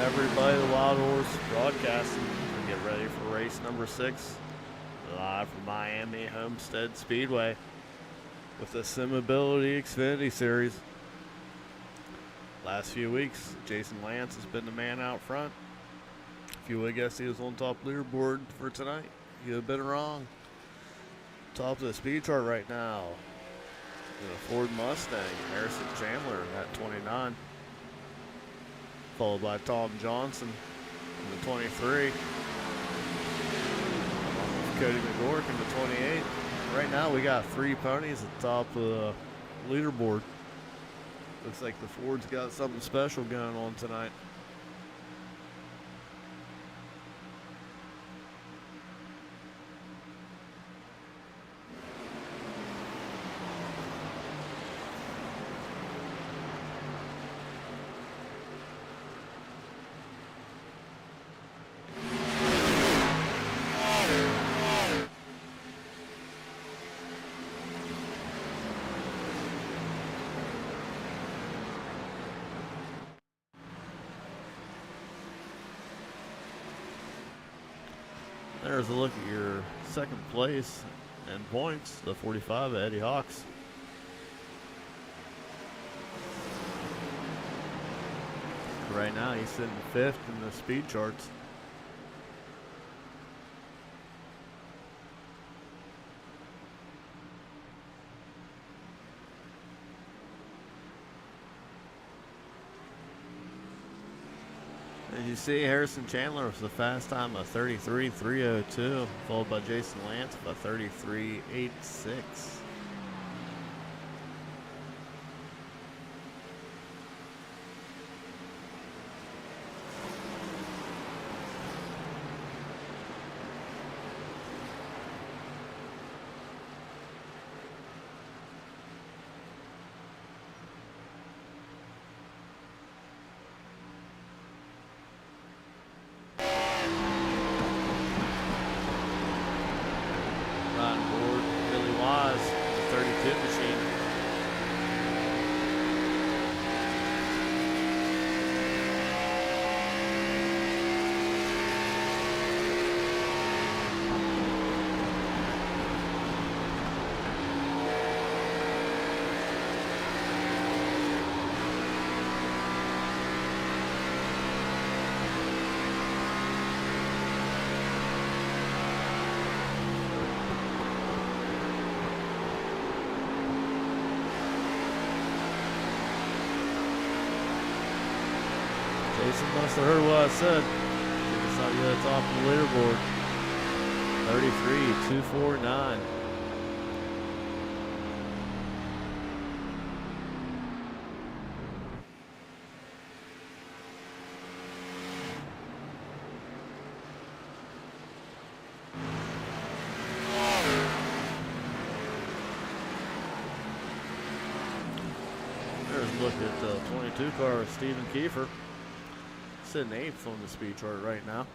everybody. The Wild Horse Broadcasting. We get ready for race number 6, live from Miami Homestead Speedway with the Simability Xfinity Series. Last few weeks, Jason Lance has been the man out front. If you would guess he was on top leaderboard for tonight, you have been wrong. Top of the speed chart right now is a Ford Mustang, Harrison Chandler at 29. Followed by Tom Johnson in the 23. Cody McGork in the 28. Right now we got 3 ponies at the top of the leaderboard. Looks like the Ford's got something special going on tonight. There's a look at your second place and points, the 45 Eddie Hawks. Right now he's sitting 5th in the speed charts. As you see, Harrison Chandler with the fast time of 33.302, followed by Jason Lance with a 33.86. The 32 machine. Jason must have heard what I said. He saw you at the top of the leaderboard. 33.249. There's a look at the 22 car of Stephen Kiefer. Sitting 8th on the speed chart right now.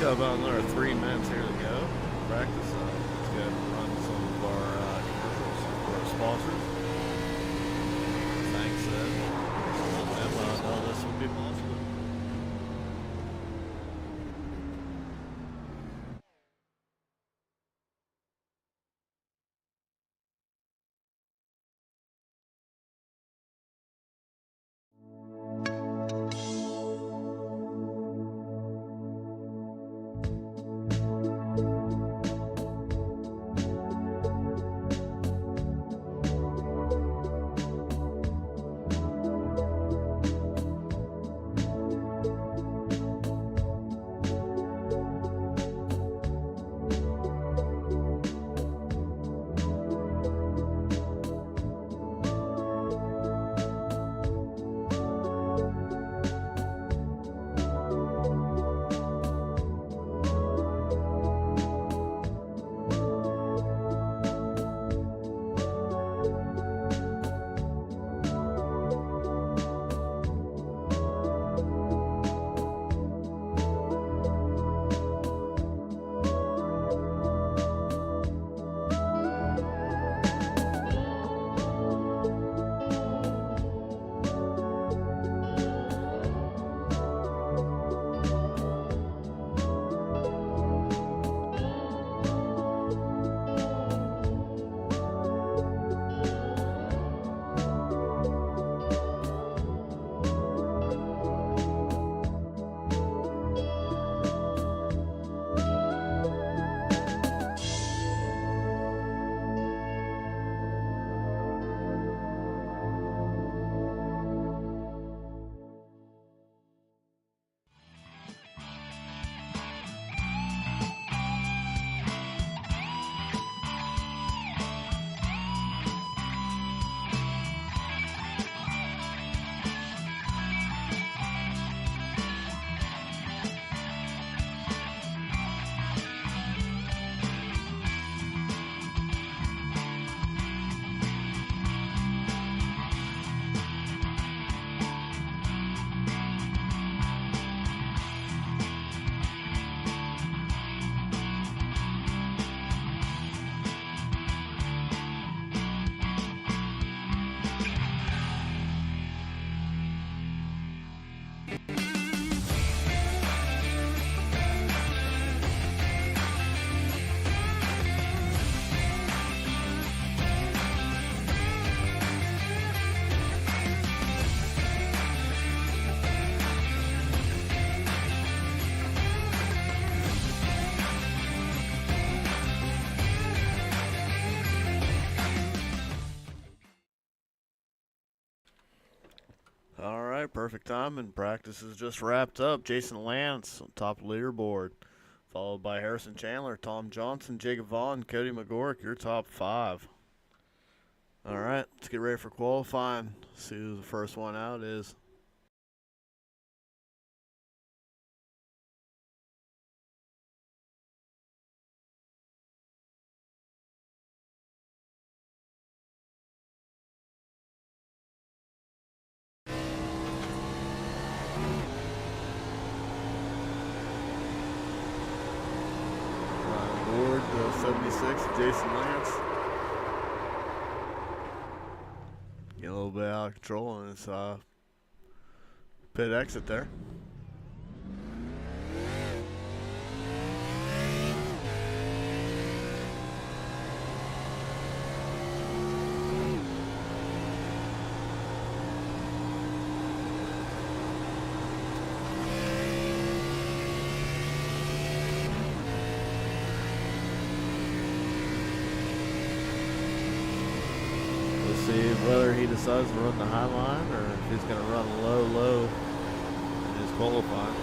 Got about another 3 minutes here to go. Practice. Let's go run some of our commercials for our sponsors. Thanks, let them know this would be possible. right, perfect time, and practice is just wrapped up. Jason Lance on top of the leaderboard, followed by Harrison Chandler, Tom Johnson, Jacob Vaughn, Cody McGork, your top 5. All right, let's get ready for qualifying. See who the first one out is. Ryan Ward, 76, Jason Lance. Getting a little bit out of control on his pit exit there. See whether he decides to run the high line or if he's going to run low in his qualifying.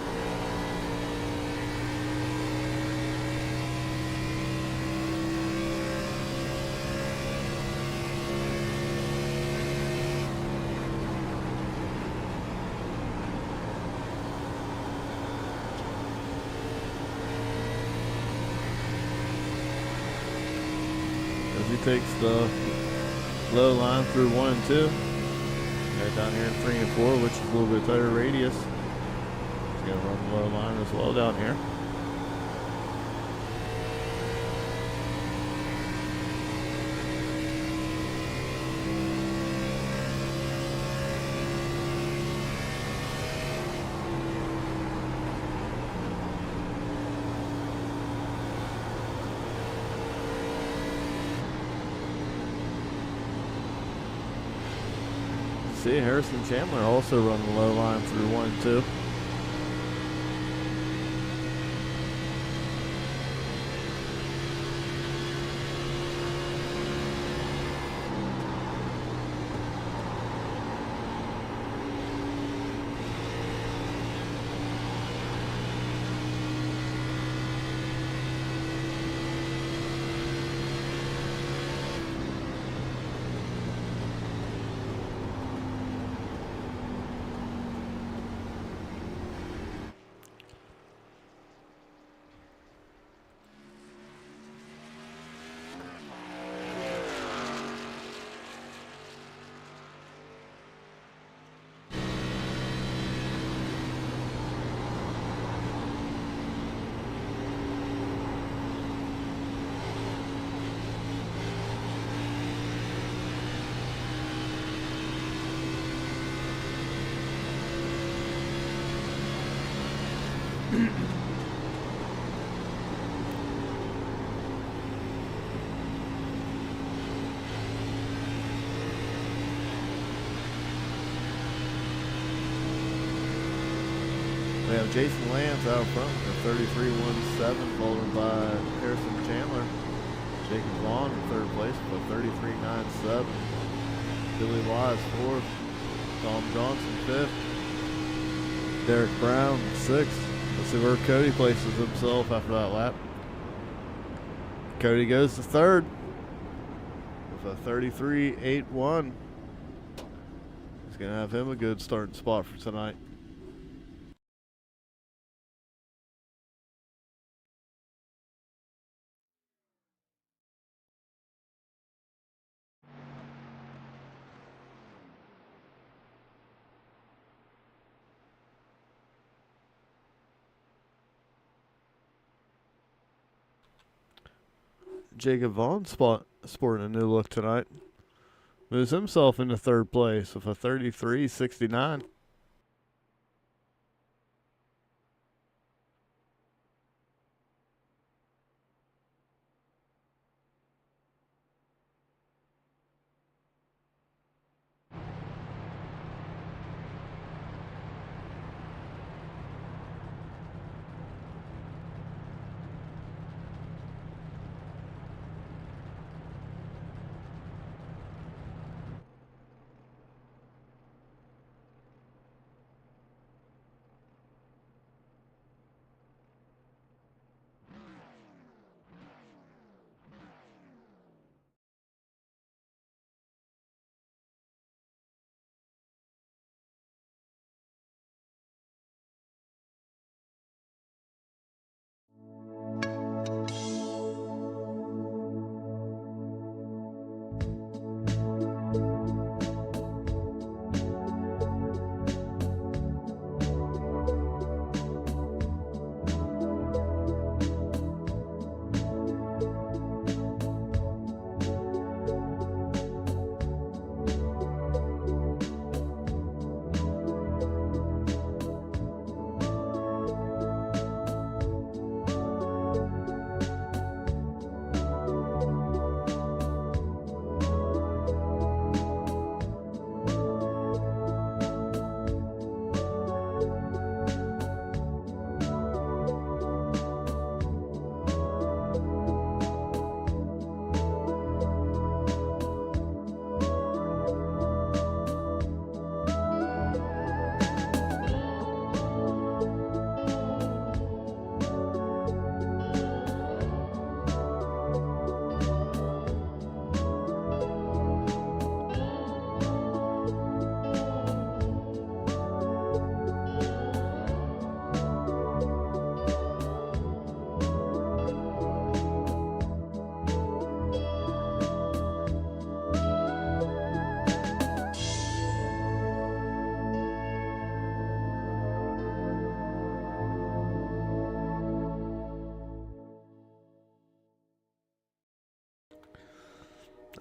As he takes the low line through 1 and 2. Got down here in 3 and 4, which is a little bit tighter radius. He's going to run the low line as well down here. See, Harrison Chandler also run the low line through 1 and 2. We have Jason Lance out front for 33.17, followed by Harrison Chandler. Jacob Vaughn in 3rd place with 33.97. Billy Wise 4th. Tom Johnson 5th. Derek Brown 6th. Let's see where Cody places himself after that lap. Cody goes to 3rd with a 33.81. He's going to have him a good starting spot for tonight. Jacob Vaughn sporting a new look tonight. Moves himself into 3rd place with a 33.69.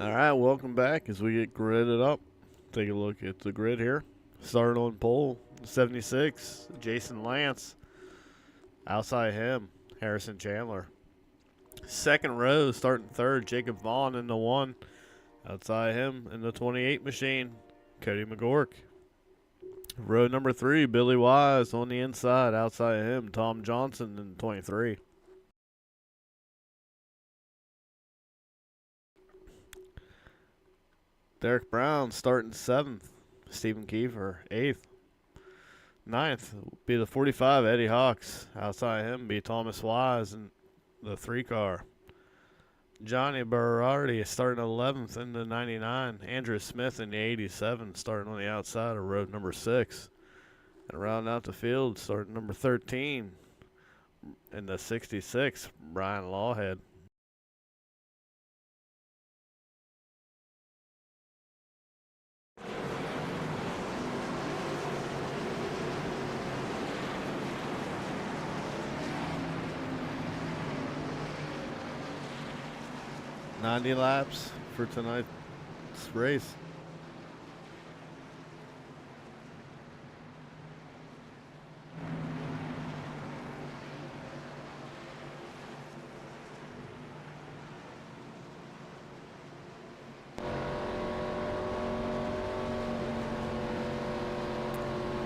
All right, welcome back as we get gridded up. Take a look at the grid here. Starting on pole, 76, Jason Lance. Outside him, Harrison Chandler. Second row, starting third, Jacob Vaughn in the 1. Outside him in the 28 machine, Cody McGork. Row number 3, Billy Wise on the inside. Outside him, Tom Johnson in the 23. Derek Brown starting 7th. Stephen Kiefer, 8th. 9th will be the 45, Eddie Hawks. Outside him be Thomas Wise in the 3 car. Johnny Berardi starting 11th in the 99. Andrew Smith in the 87 starting on the outside of road number 6. And rounding out the field, starting number 13 in the 66, Brian Lawhead. $90 laps for tonight's race.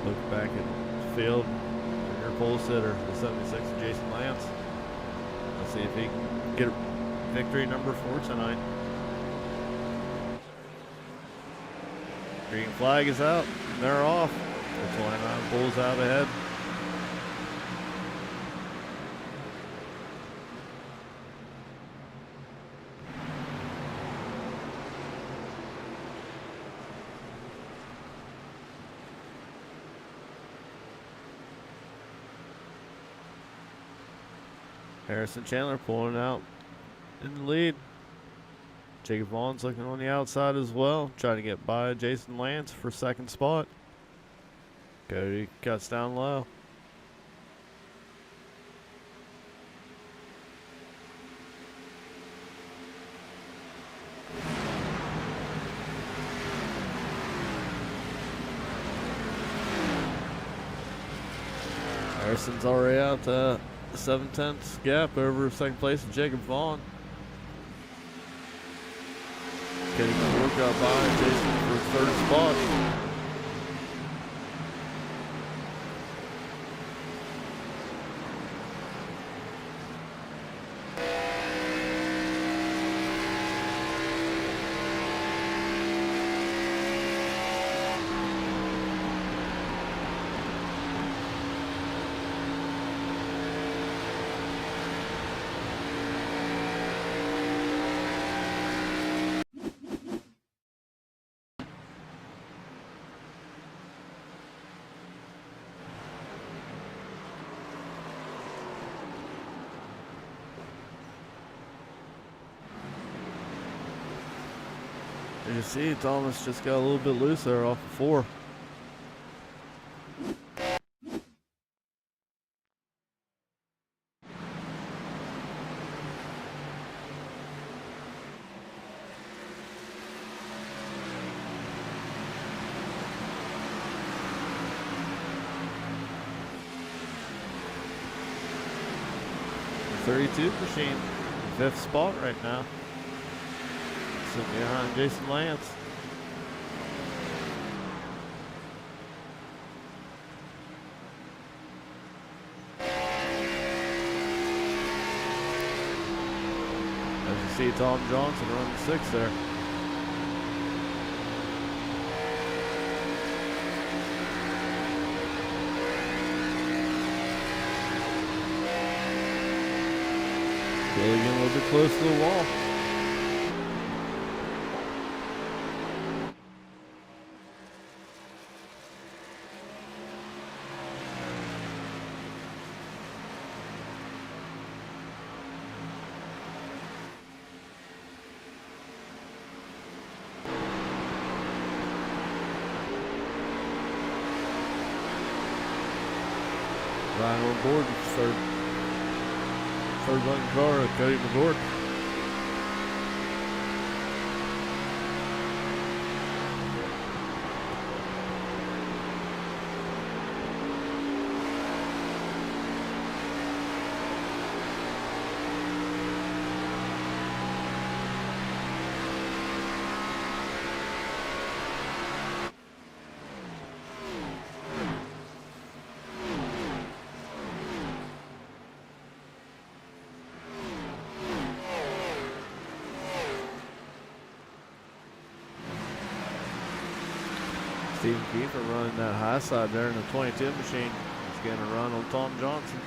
Look back at the field. Your pole sitter, the 76, Jason Lance. Let's see if he can get victory number 4 tonight. Green flag is out, and they're off. The 29 pulls out ahead. Harrison Chandler pulling out in the lead. Jacob Vaughn's looking on the outside as well, trying to get by Jason Lance for second spot. Cody cuts down low. Harrison's already out to 7/10 gap over second place with Jacob Vaughn. Cody McGork got by Jason for third spot. As you see, Thomas just got a little bit loose there off the 4. The 32 machine, 5th spot right now. Sitting behind Jason Lance. As you see, Tom Johnson running 6th there. Really getting a little bit close to the wall. Ryan on board, third button car, Cody McGork. Stephen Kiefer running that high side there in the 22 machine. He's getting a run on Tom Johnson.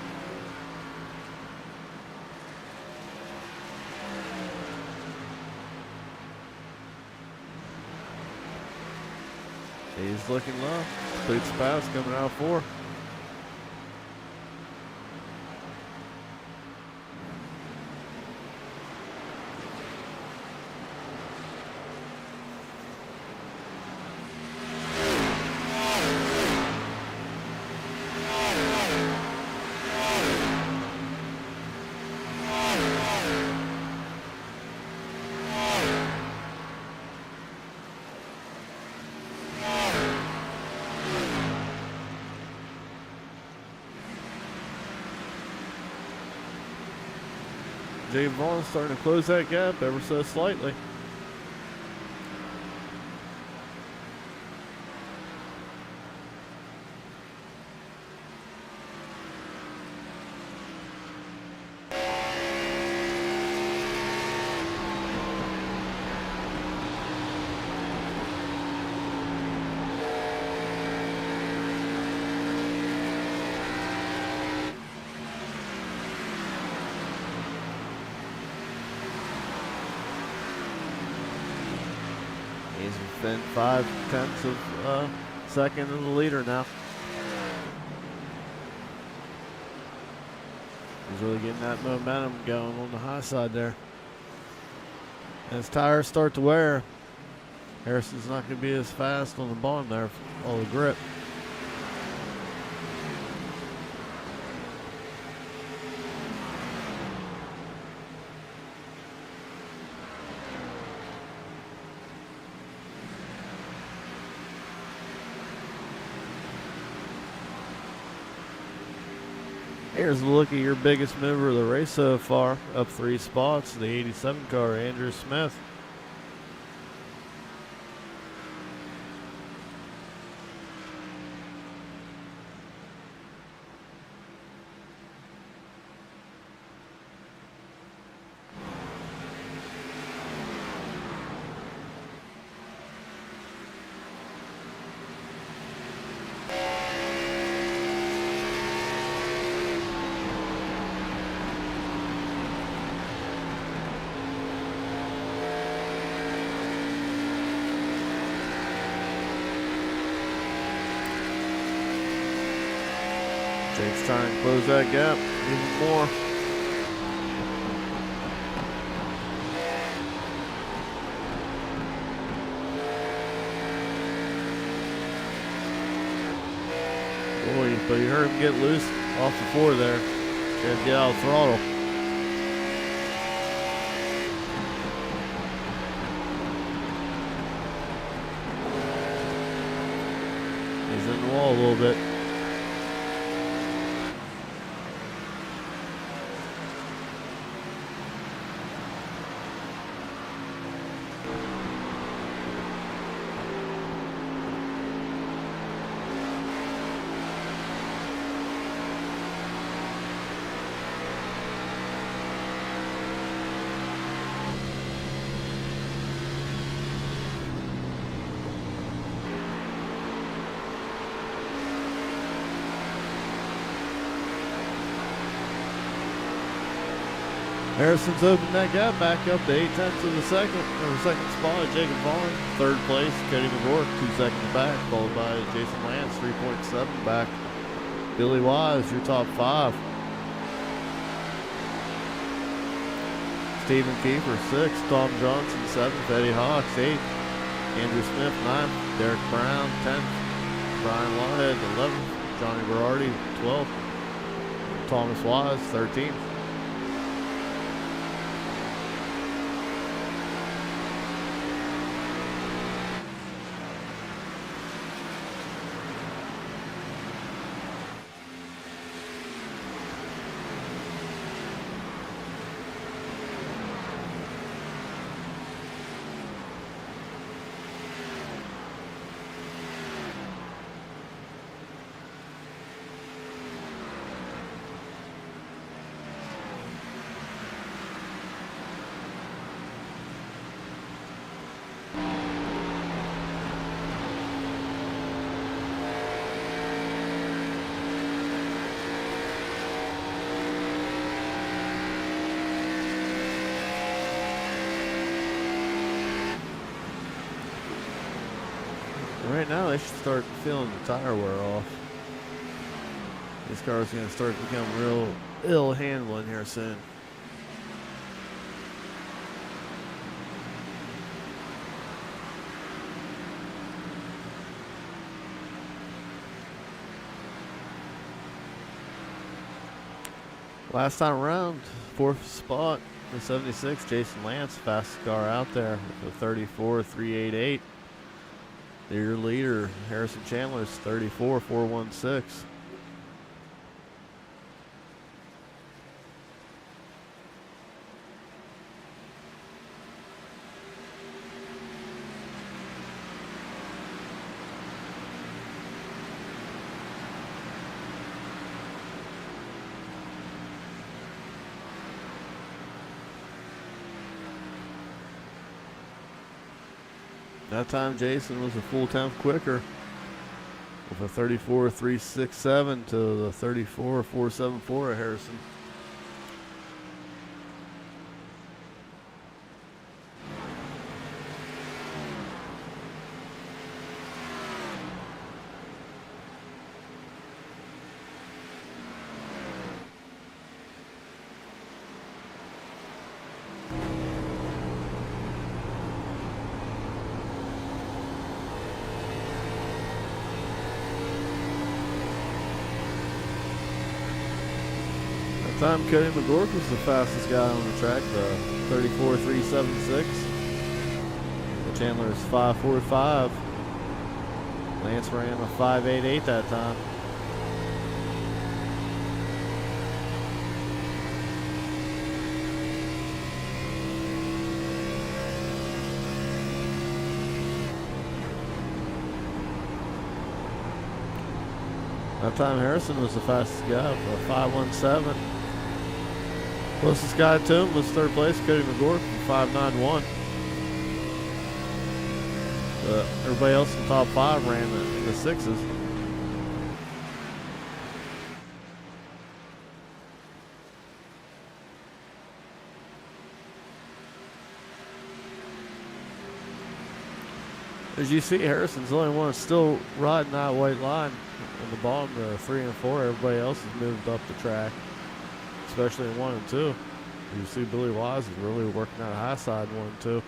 He's looking low. Boots pass coming out 4. Jay Vaughn's starting to close that gap ever so slightly. He's within 5/10 of a second of the leader now. He's really getting that momentum going on the high side there. As tires start to wear, Harrison's not going to be as fast on the bottom there with all the grip. Here's a look at your biggest mover of the race so far, up 3 spots, the 87 car, Andrew Smith. Jake's trying to close that gap even more. Boy, but you heard him get loose off the floor there. Got to get out of throttle. He's in the wall a little bit. Harrison's opened that gap back up to 8/10 of the second spot. Jacob Vaughn, 3rd place. Cody McGork, 2 seconds back, followed by Jason Lance, 3.7 back. Billy Wise, your top 5. Stephen Kiefer, 6th. Tom Johnson, 7th. Eddie Hawks, 8th. Andrew Smith, 9th. Derek Brown, 10th. Brian Lawhead, 11th. Johnny Berardi, 12th. Thomas Wise, 13th. right now they should start feeling the tire wear off. This car's going to start to become real ill handling here soon. Last time around, 4th spot, the 76, Jason Lance, fastest car out there with a 34.388. Your leader, Harrison Chandler's 34.416. That time Jason was a full tenth quicker with a 34.367 to the 34.474 of Harrison. Time Cody McGork was the fastest guy on the track, the 34.376. Chandler's 5.45. Lance ran a 5.88 that time. That time Harrison was the fastest guy for a 5.17. Closest guy to him was third place, Cody McGork, from 5.91. Everybody else in the top 5 ran in the 6s. As you see, Harrison's the only one that's still riding that white line on the bottom, the 3 and 4. Everybody else has moved up the track, especially in 1 and 2. You see Billy Wise is really working on a high side 1 and 2.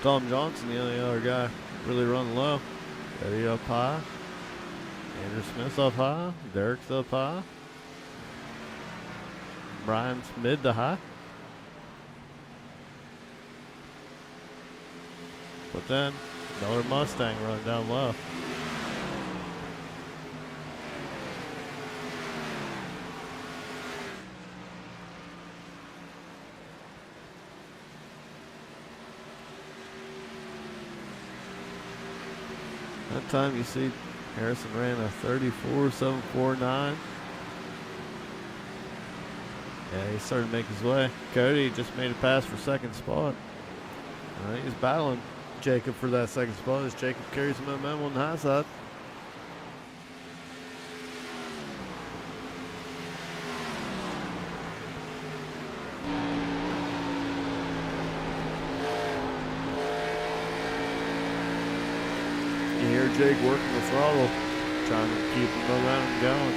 Tom Johnson, the only other guy really running low. Eddie up high. Andrew Smith's up high. Derek's up high. Brian's mid to high. But then another Mustang running down low. That time you see Harrison ran a 34.749. Yeah, he started to make his way. Cody just made a pass for second spot. He's battling Jacob for that second spot as Jacob carries the momentum on the high side. You hear Jake working the throttle, trying to keep the momentum going.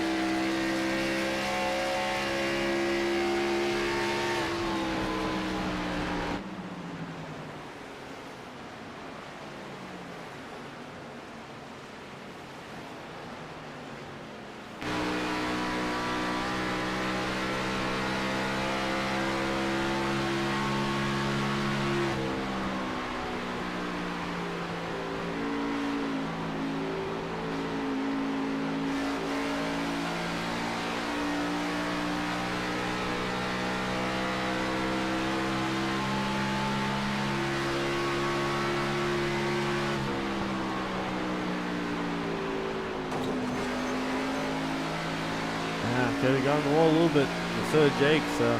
Cody got on the wall a little bit. and so did Jake, so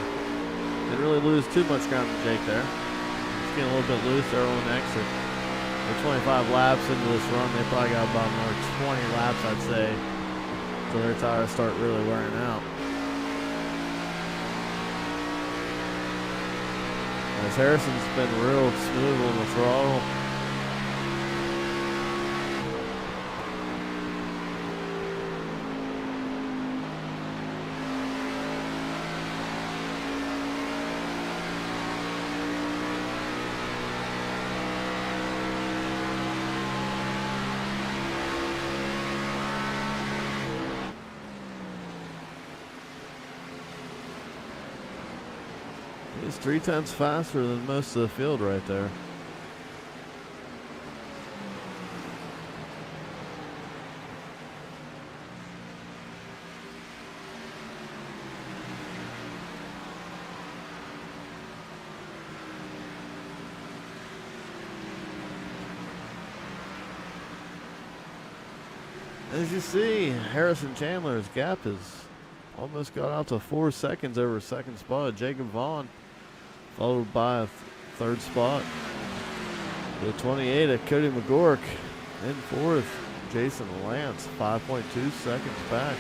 didn't really lose too much ground to Jake there. Just getting a little bit loose there on exit. They're 25 laps into this run. They probably got about another 20 laps, I'd say, until their tires start really wearing out. As Harrison's been real smooth on the throttle. He's 3/10 faster than most of the field right there. As you see, Harrison Chandler's gap has almost got out to 4 seconds over second spot. Jacob Vaughn followed by a third spot. The 28 of Cody McGork in fourth. Jason Lance 5.2 seconds back.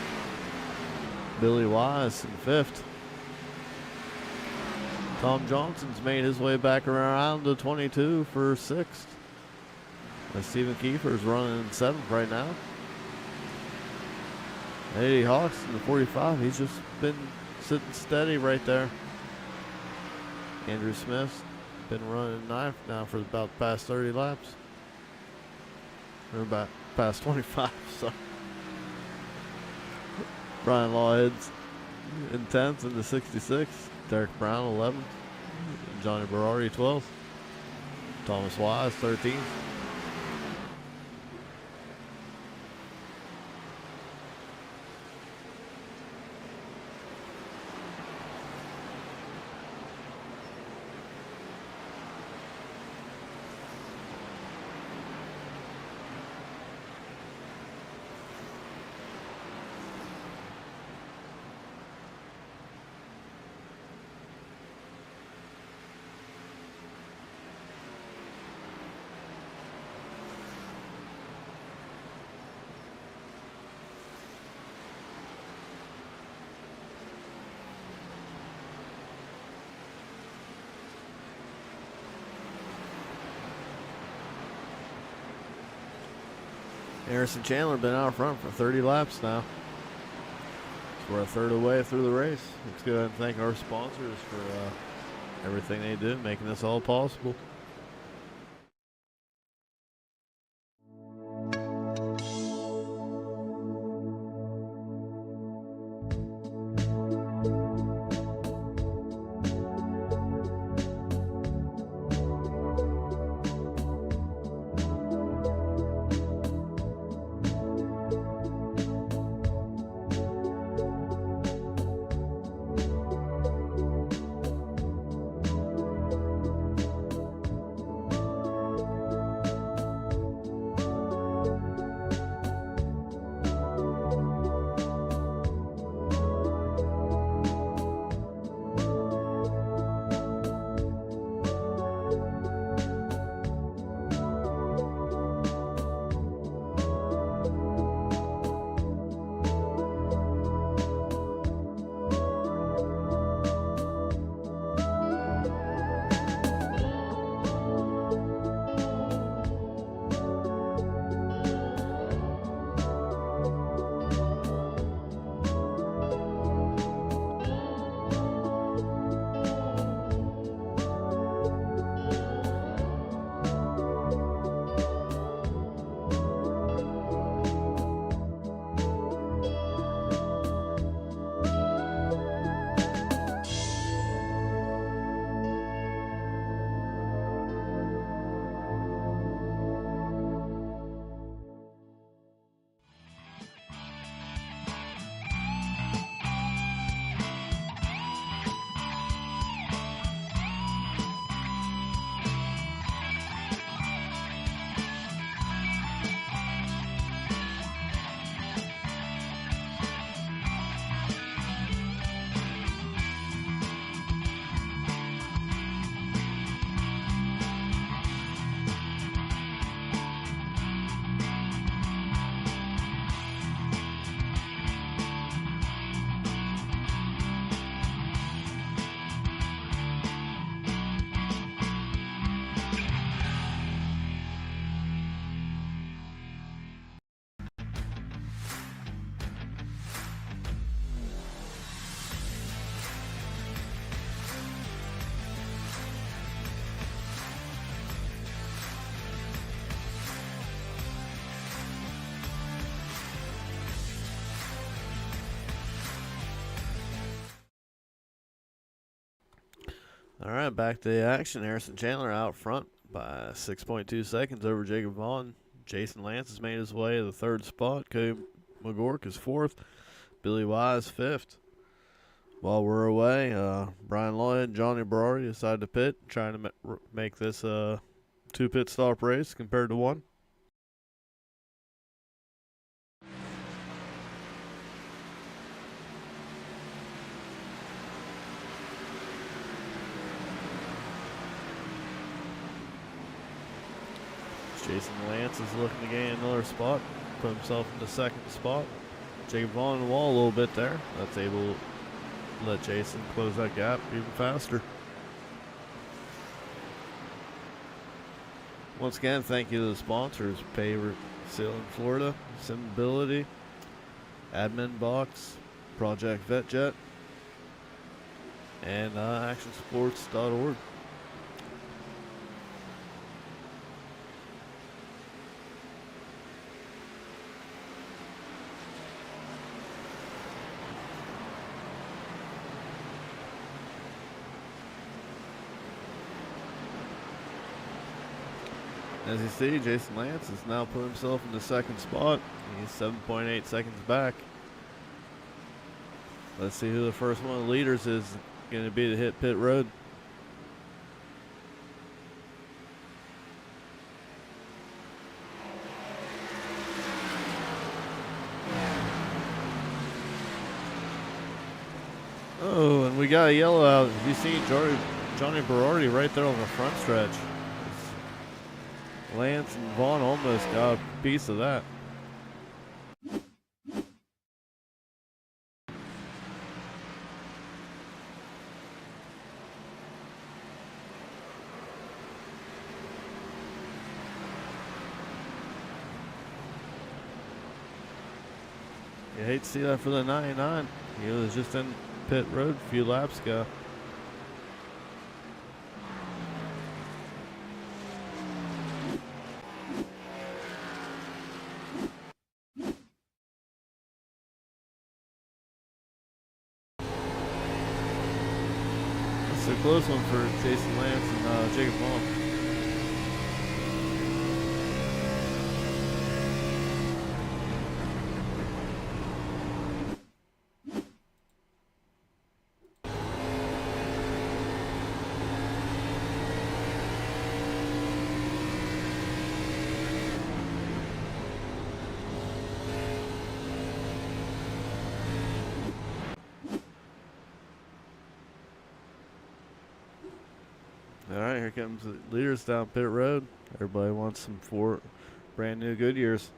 Billy Wise in fifth. Tom Johnson's made his way back around to 22 for sixth. And Stephen Kiefer's running in seventh right now. Eddie Hawks in the 45. He's just been sitting steady right there. Andrew Smith's been running ninth now for about the past 30 laps. Or about past 25, so. Brian Lawhead's in 10th in the 66. Derek Brown 11th. Johnny Berardi 12th. Thomas Wise 13th. Harrison Chandler been out front for 30 laps now. So we're a third of the way through the race. Let's go ahead and thank our sponsors for everything they do, making this all possible. All right, back to the action. Harrison Chandler out front by 6.2 seconds over Jacob Vaughn. Jason Lance has made his way to the third spot. Cody McGork is fourth. Billy Wise fifth. While we're away, Brian Lloyd and Johnny Berardi decided to pit, trying to make this a 2 pit stop race compared to 1. Jason Lance is looking to gain another spot, put himself in the second spot. Jacob Vaughn on the wall a little bit there. That's able to let Jason close that gap even faster. Once again, thank you to the sponsors: Paver Sailing Florida, Simability, Admin Box, Project VetJet, and actionsports.org. As you see, Jason Lance has now put himself in the second spot. He's 7.8 seconds back. Let's see who the first one of the leaders is going to be to hit pit road. Oh, and we got a yellow out. You see Johnny Berardi right there on the front stretch. Lance and Vaughn almost got a piece of that. You hate to see that for the 99. He was just in pit road a few laps ago. It's a close one for Jason Lance and Jacob Vaughn. All right, here comes the leaders down pit road. Everybody wants some 4 brand new Goodyears.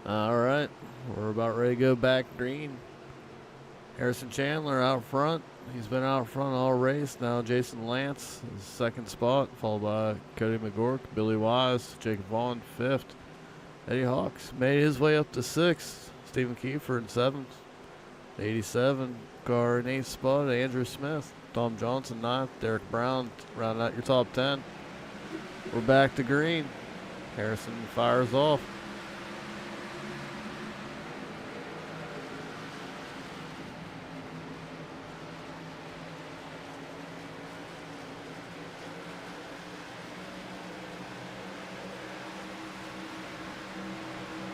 All right, we're about ready to go back green. Harrison Chandler out front. He's been out front all race. Now Jason Lance is second spot, followed by Cody McGork, Billy Wise, Jacob Vaughn fifth. Eddie Hawks made his way up to sixth. Stephen Kiefer in seventh. 87 car in eighth spot. Andrew Smith, Tom Johnson ninth. Derek Brown rounding out your top 10. We're back to green. Harrison fires off.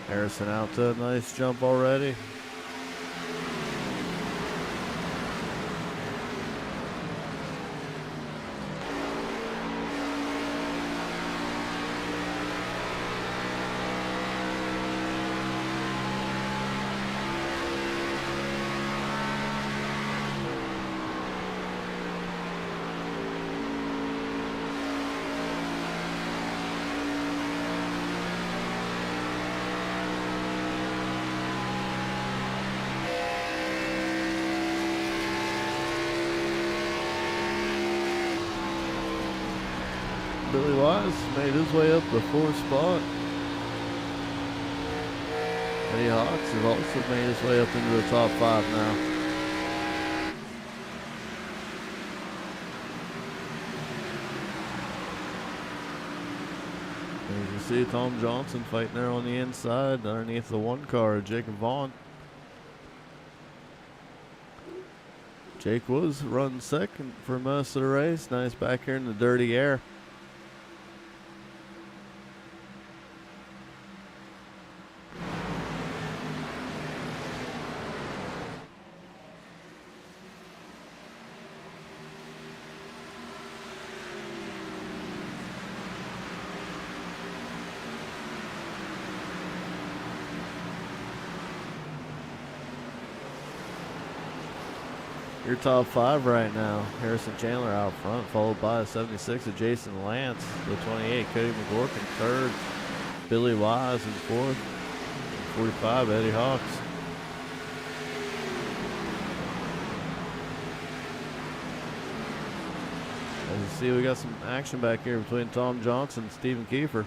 Harrison out to a nice jump already. Billy Wise made his way up the fourth spot. Eddie Hawks has also made his way up into the top 5 now. And you can see Tom Johnson fighting there on the inside underneath the one car, Jacob Vaughn. Jake was running second for most of the race. Nice back here in the dirty air. Your top 5 right now. Harrison Chandler out front, followed by 76 of Jason Lance. The 28, Cody McGork in third. Billy Wise in fourth. 45, Eddie Hawks. As you see, we got some action back here between Tom Johnson and Stephen Kiefer.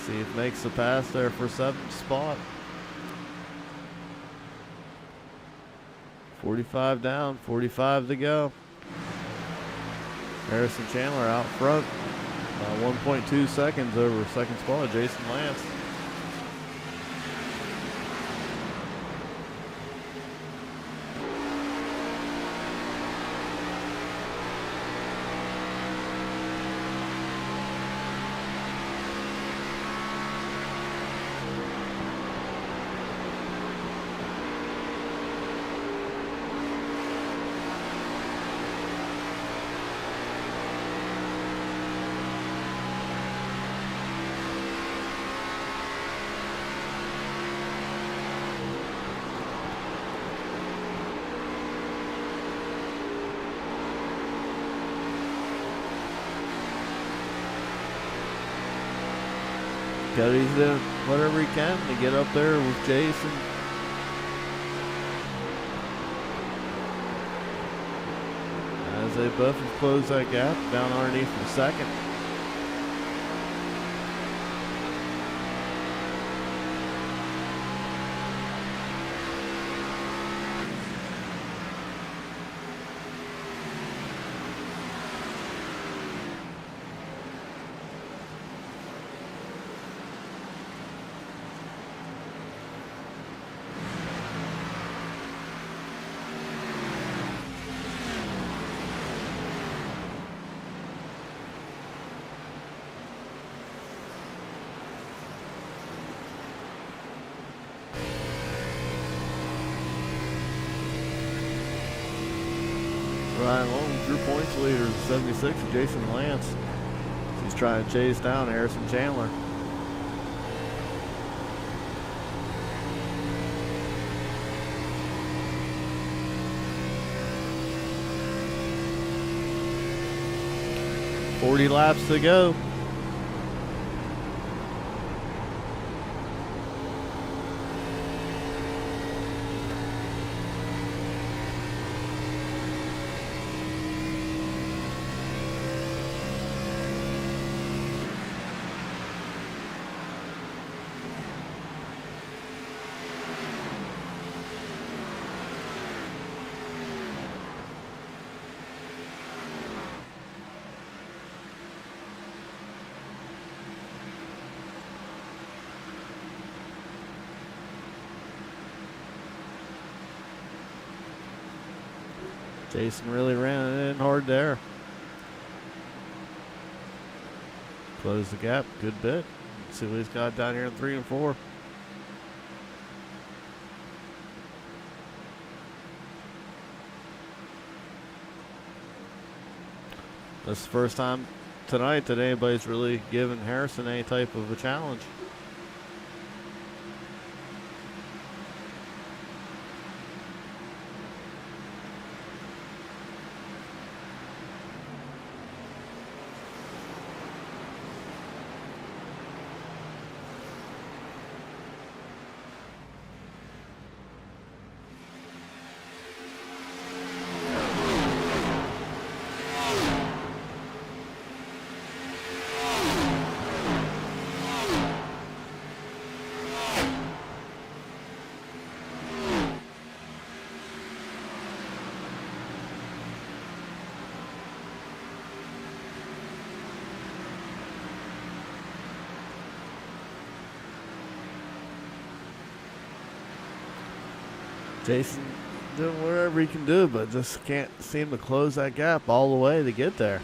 See if makes the pass there for 7th spot. 45 down, 45 to go. Harrison Chandler out front, 1.2 seconds over second spot, Jason Lance. Cody's doing whatever he can to get up there with Jason. As they both have closed that gap down underneath the second. Ryan Long, Drew points leader, 76, Jason Lance. He's trying to chase down Harrison Chandler. 40 laps to go. Jason really ran it in hard there. Close the gap a good bit. Let's see what he's got down here in 3 and 4. This is the first time tonight that anybody's really given Harrison any type of a challenge. Jason doing whatever he can do, but just can't seem to close that gap all the way to get there.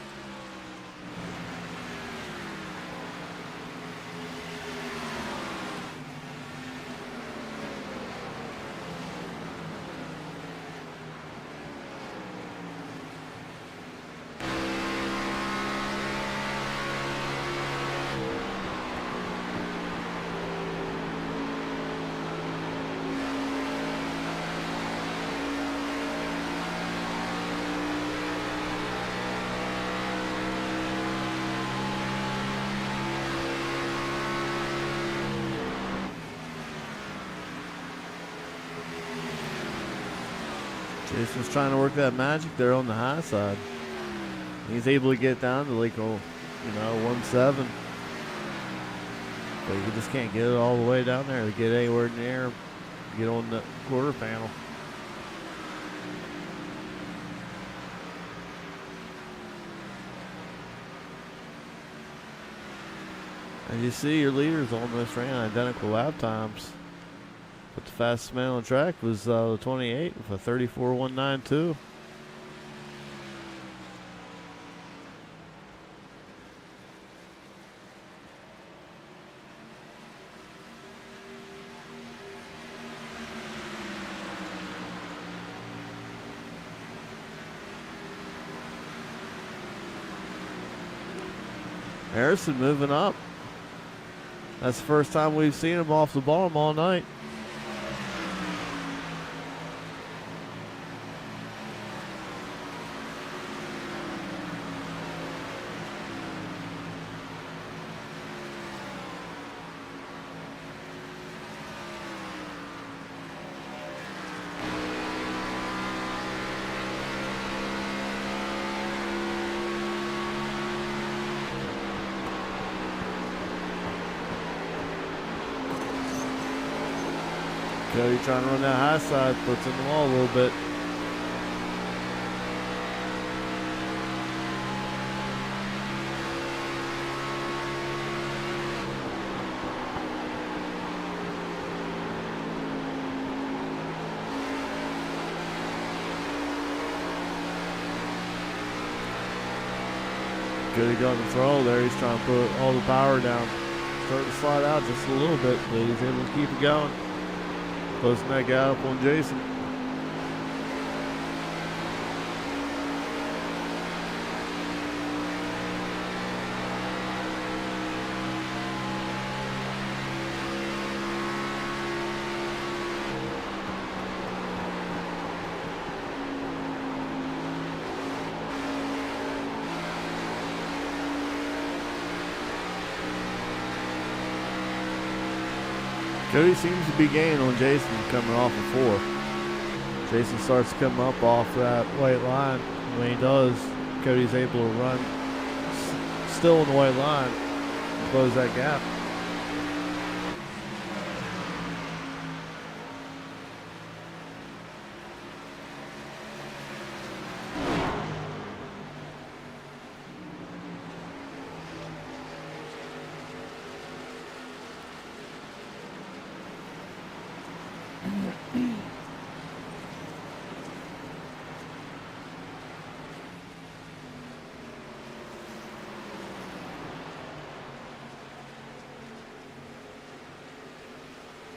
Jason's trying to work that magic there on the high side. He's able to get down to like, 1.7. But you just can't get it all the way down there to get anywhere near, get on the quarter panel. And you see your leaders almost ran identical lap times. But the fastest man on the track was the 28 with a 34.192. Harrison moving up. That's the first time we've seen him off the bottom all night. Cody trying to run that high side, puts in the wall a little bit. Cody got the throttle there. He's trying to put all the power down. Starting to slide out just a little bit, but he's able to keep it going. Closing that gap on Jason. Cody seems to be gaining on Jason coming off of 4. Jason starts to come up off that white line. When he does, Cody's able to run still in the white line, close that gap.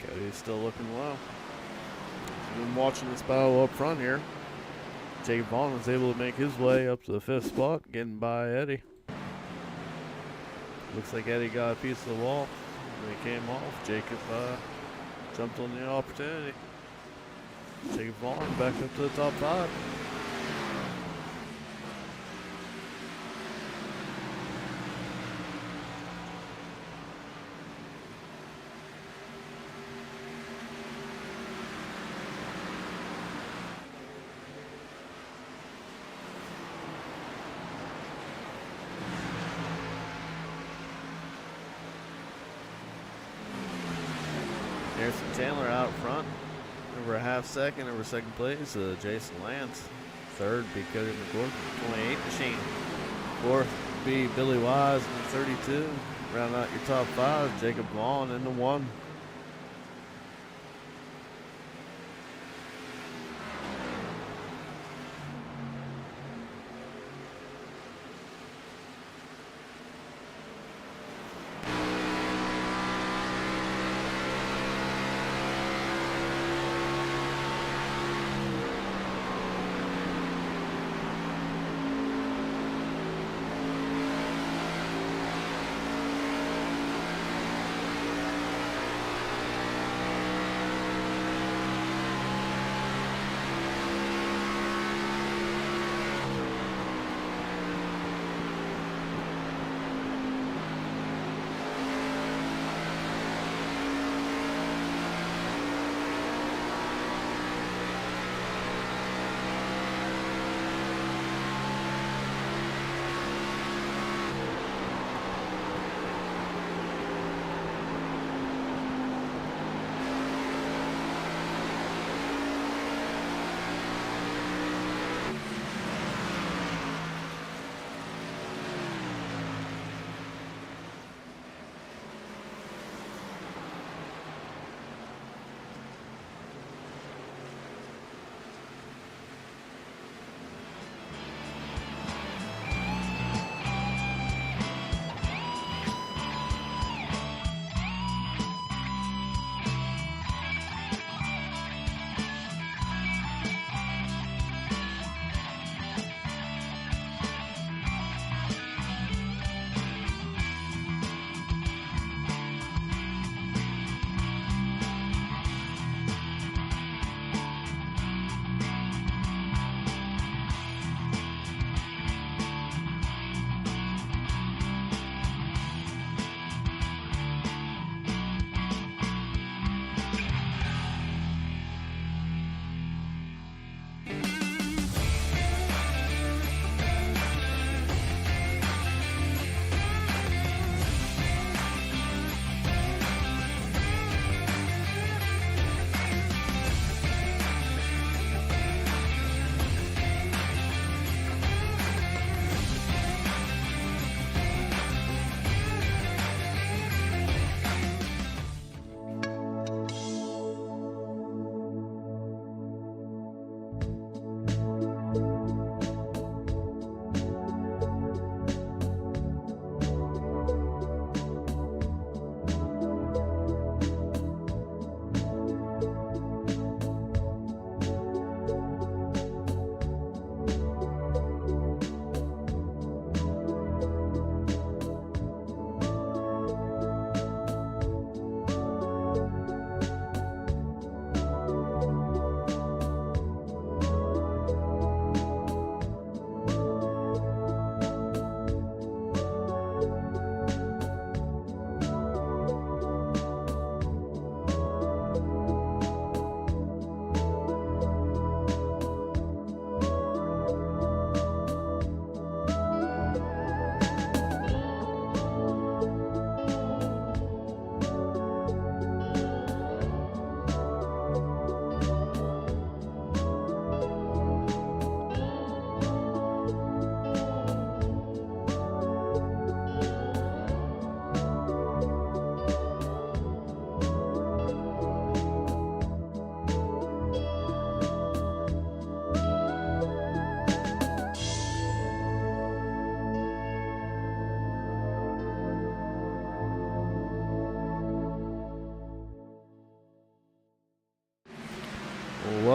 Cody's still looking low. Been watching this battle up front here. Jacob Vaughn was able to make his way up to the 5th spot, getting by Eddie. Looks like Eddie got a piece of the wall. When he came off, Jacob jumped on the opportunity. Jacob Vaughn back up to the top 5. Harrison Chandler out front, over a half second over second place. Jason Lance, third be Cody McCord, 28 machine. Fourth be Billy Wise in 32. Round out your top 5, Jacob Vaughn in the 1.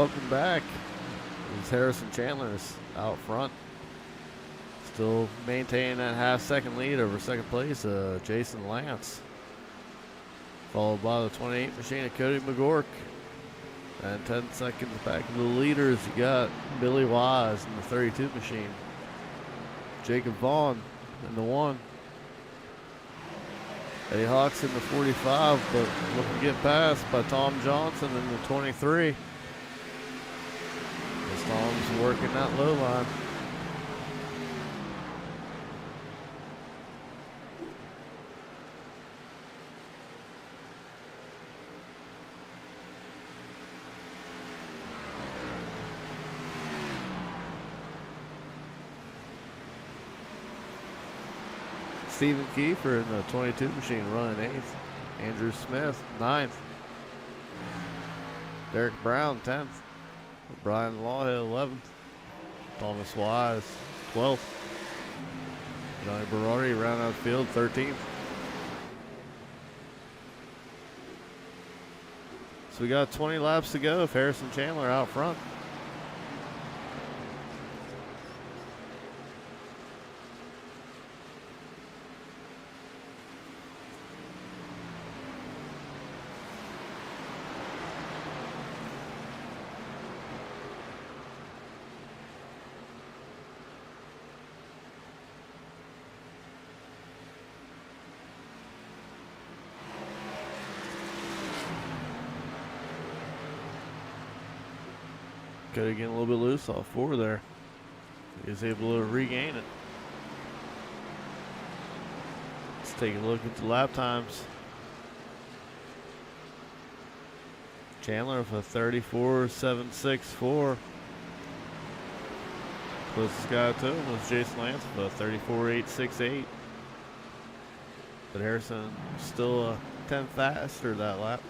welcome back. It's Harrison Chandler's out front. Still maintaining that half-second lead over second place, Jason Lance. Followed by the 28 machine of Cody McGork. And 10 seconds back of the leaders, you got Billy Wise in the 32 machine. Jacob Vaughn in the 1. Eddie Hawks in the 45, but looking to get passed by Tom Johnson in the 23. As Tom's working that low line. Stephen Kiefer in the 22 machine running 8th. Andrew Smith, 9th. Derek Brown, 10th. Brian Lawhill, 11th. Thomas Wise, 12th. Johnny Berardi round out the field, 13th. So we got 20 laps to go of Harrison Chandler out front. Could have getting a little bit loose off 4 there. He was able to regain it. Let's take a look at the lap times. Chandler with a 34.764. Closest guy to him was Jason Lance with a 34.868. But Harrison still a 10 faster that lap.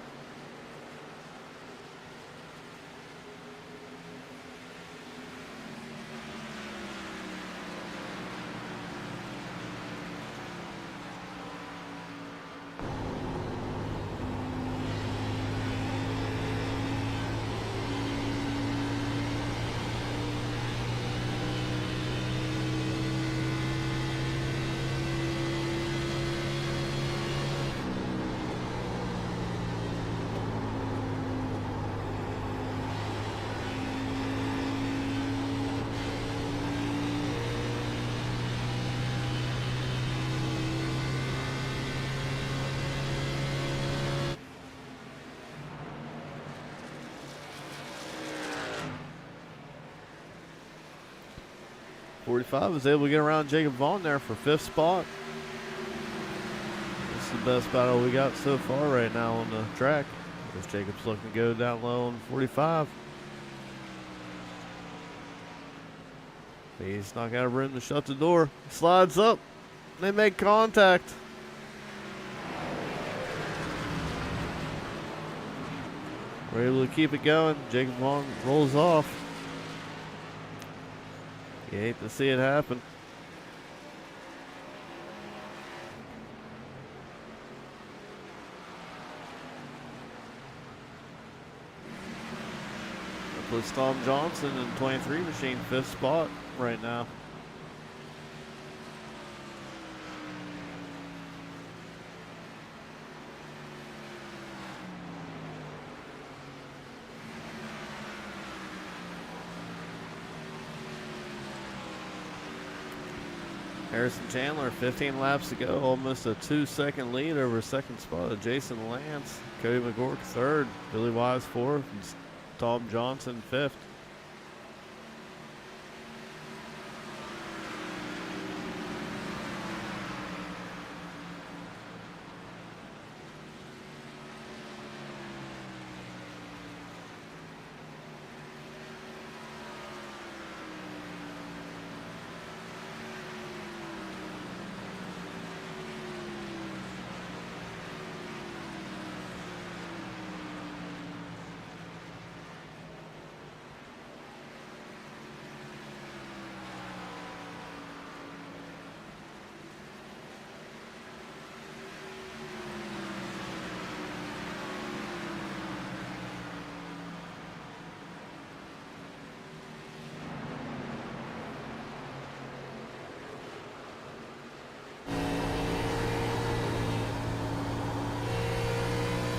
Was able to get around Jacob Vaughn there for 5th spot. This is the best battle we got so far right now on the track. As Jacob's looking to go down low on 45. He's not got room to shut the door. Slides up. They make contact. We're able to keep it going. Jacob Vaughn rolls off. You hate to see it happen. That puts Tom Johnson in 23 machine 5th spot right now. Harrison Chandler, 15 laps to go, almost a 2-second lead over second spot of Jason Lance. Cody McGork 3rd, Billy Wise 4th, and Tom Johnson 5th.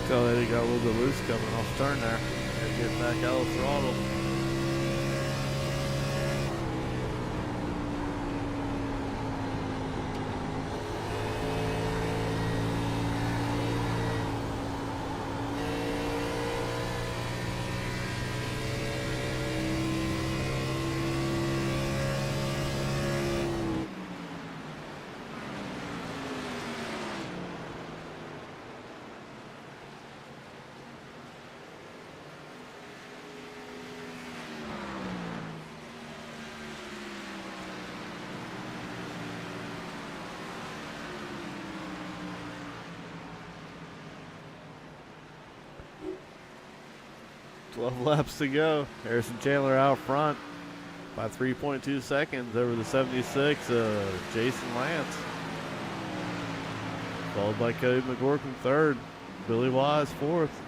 Tell that he got a little bit loose coming off turn there. Gotta get back out of the throttle. 12 laps to go. Harrison Chandler out front by 3.2 seconds over the 76 Jason Lance. Followed by Cody McGorkin third. Billy Wise fourth.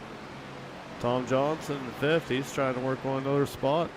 Tom Johnson fifth. He's trying to work on another spot.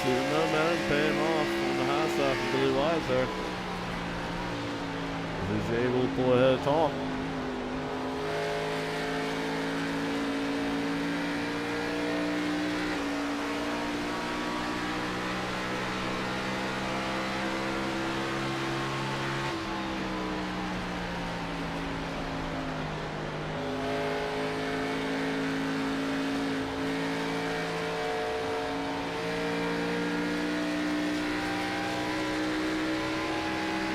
See the momentum paying off on the high side for Billy Wise there. He's able to pull ahead of Tom.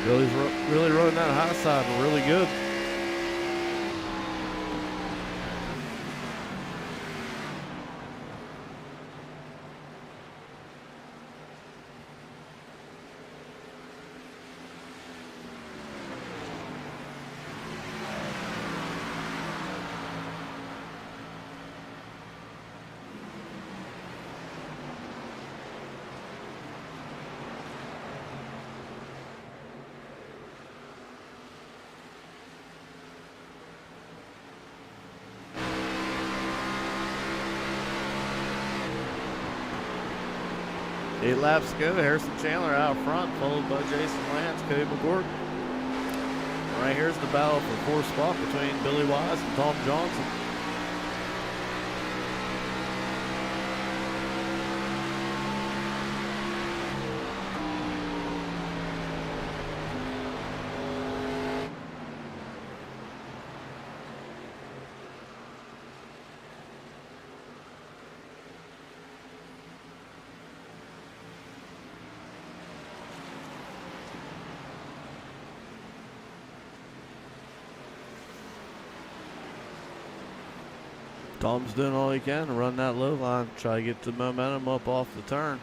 Billy's really running that high side really good. Eight laps to go. Harrison Chandler out front, followed by Jason Lance, Cody McGork. Right here's the battle for fourth spot between Billy Wise and Tom Johnson. Tom's doing all he can to run that low line, try to get the momentum up off the turn.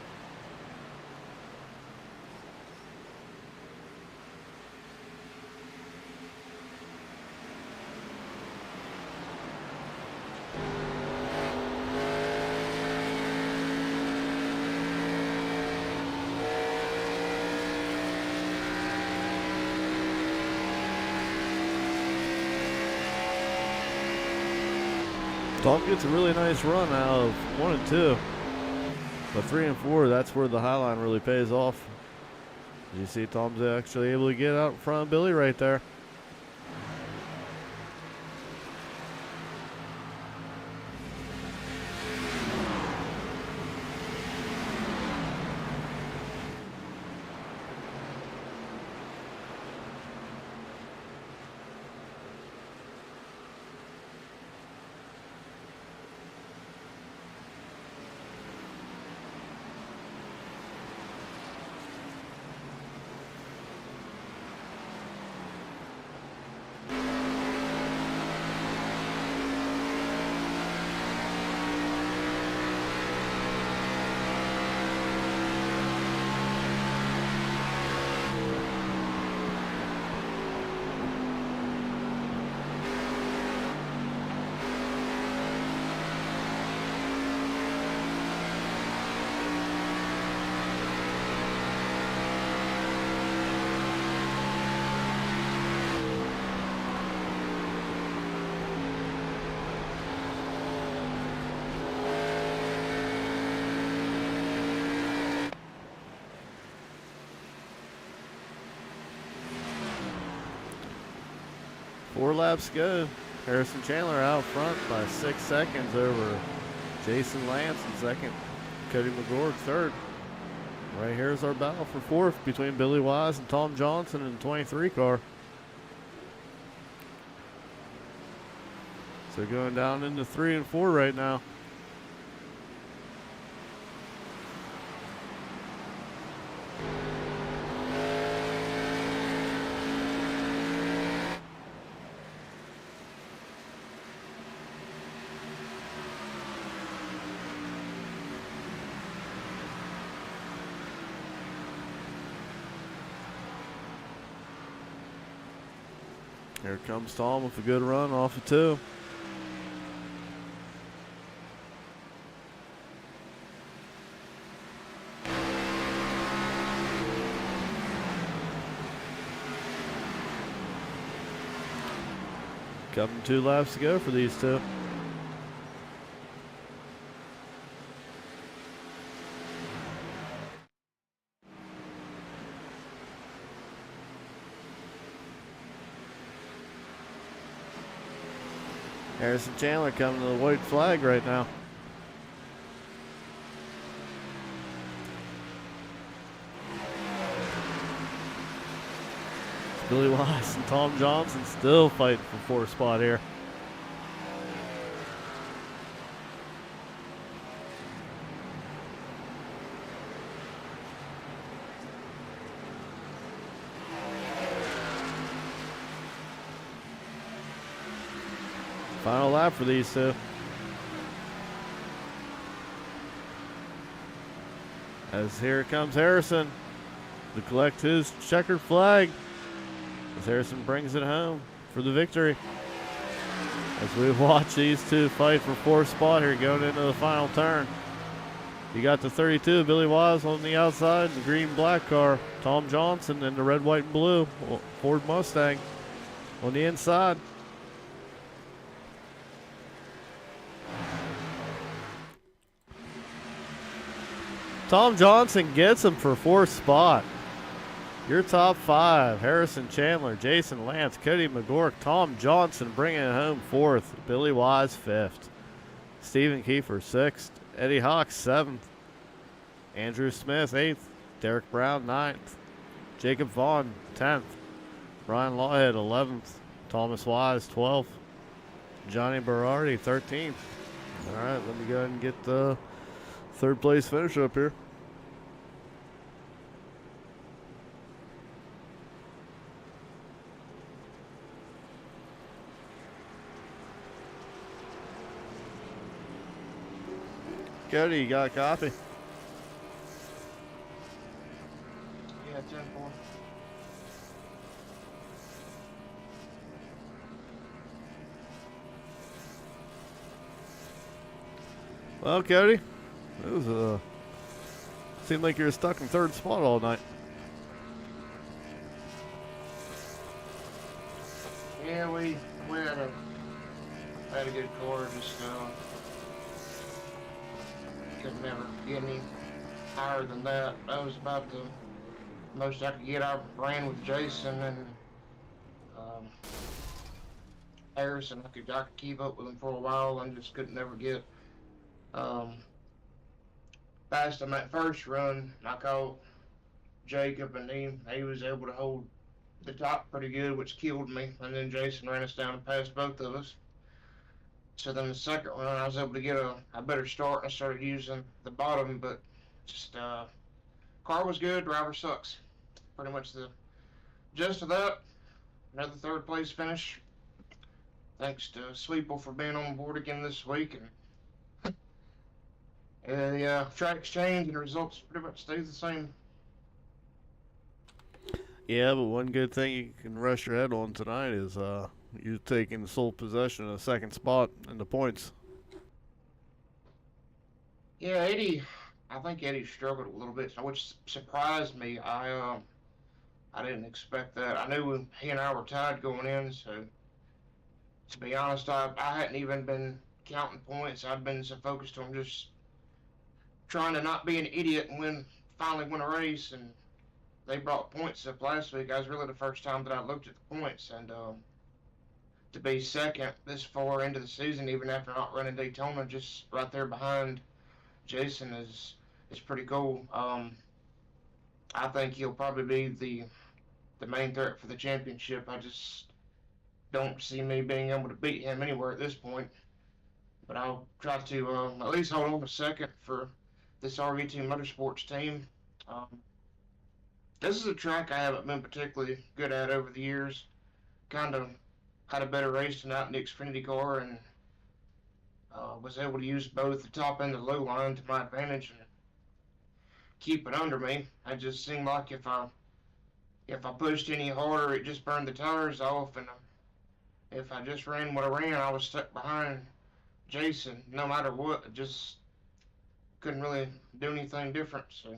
Tom gets a really nice run out of 1 and 2. But 3 and 4, that's where the high line really pays off. You see Tom's actually able to get out in front of Billy right there. 4 laps to go. Harrison Chandler out front by 6 seconds over Jason Lance in second. Cody McGork third. Right here is our battle for fourth between Billy Wise and Tom Johnson in the 23 car. So going down into 3 and 4 right now. Here comes Tom with a good run off of 2. Coming 2 laps to go for these two. Harrison Chandler coming to the white flag right now. Billy Wise and Tom Johnson still fighting for 4th spot here. Final lap for these two. As here comes Harrison to collect his checkered flag. As Harrison brings it home for the victory. As we watch these two fight for 4th spot here going into the final turn. You got the 32, Billy Wise on the outside, the green-black car. Tom Johnson in the red, white, and blue Ford Mustang on the inside. Tom Johnson gets him for 4th spot. Your top 5, Harrison Chandler, Jason Lance, Cody McGork, Tom Johnson bringing it home 4th. Billy Wise 5th. Stephen Kiefer 6th. Eddie Hawks 7th. Andrew Smith 8th. Derek Brown 9th. Jacob Vaughn 10th. Brian Lawhead 11th. Thomas Wise 12th. Johnny Berardi 13th. All right, let me go ahead and get the 3rd place finish up here. Cody, you got a copy? Yeah, 10-4. Well, Cody, it was seemed like you were stuck in 3rd spot all night. Yeah, we had a good car, just could never get any higher than that. That was about the most I could get. I ran with Jason and Harrison. I could keep up with them for a while and just couldn't never get past them that first run. I caught Jacob and he was able to hold the top pretty good, which killed me. And then Jason ran us down and passed both of us. So then the second run, I was able to get a better start and I started using the bottom, but just car was good, driver sucks. Pretty much the gist of that. Another 3rd place finish. Thanks to Sweeple for being on board again this week, and the track's changed and the results pretty much stay the same. Yeah, but one good thing you can rest your head on tonight is you taking sole possession of the 2nd spot in the points. Yeah, I think Eddie struggled a little bit, which surprised me. I didn't expect that. I knew he and I were tied going in, so to be honest, I hadn't even been counting points. I'd been so focused on just trying to not be an idiot and finally win a race. And they brought points up last week. That was really the first time that I looked at the points, and to be second this far into the season, even after not running Daytona, just right there behind Jason is pretty cool. I think he'll probably be the main threat for the championship. I just don't see me being able to beat him anywhere at this point. But I'll try to at least hold on a second for this RV2 Motorsports team. Um, this is a track I haven't been particularly good at over the years. Kind of had a better race tonight in the Xfinity car and was able to use both the top and the low line to my advantage and keep it under me. I just seemed like if I pushed any harder, it just burned the tires off, and if I just ran what I ran, I was stuck behind Jason. No matter what, I just couldn't really do anything different. So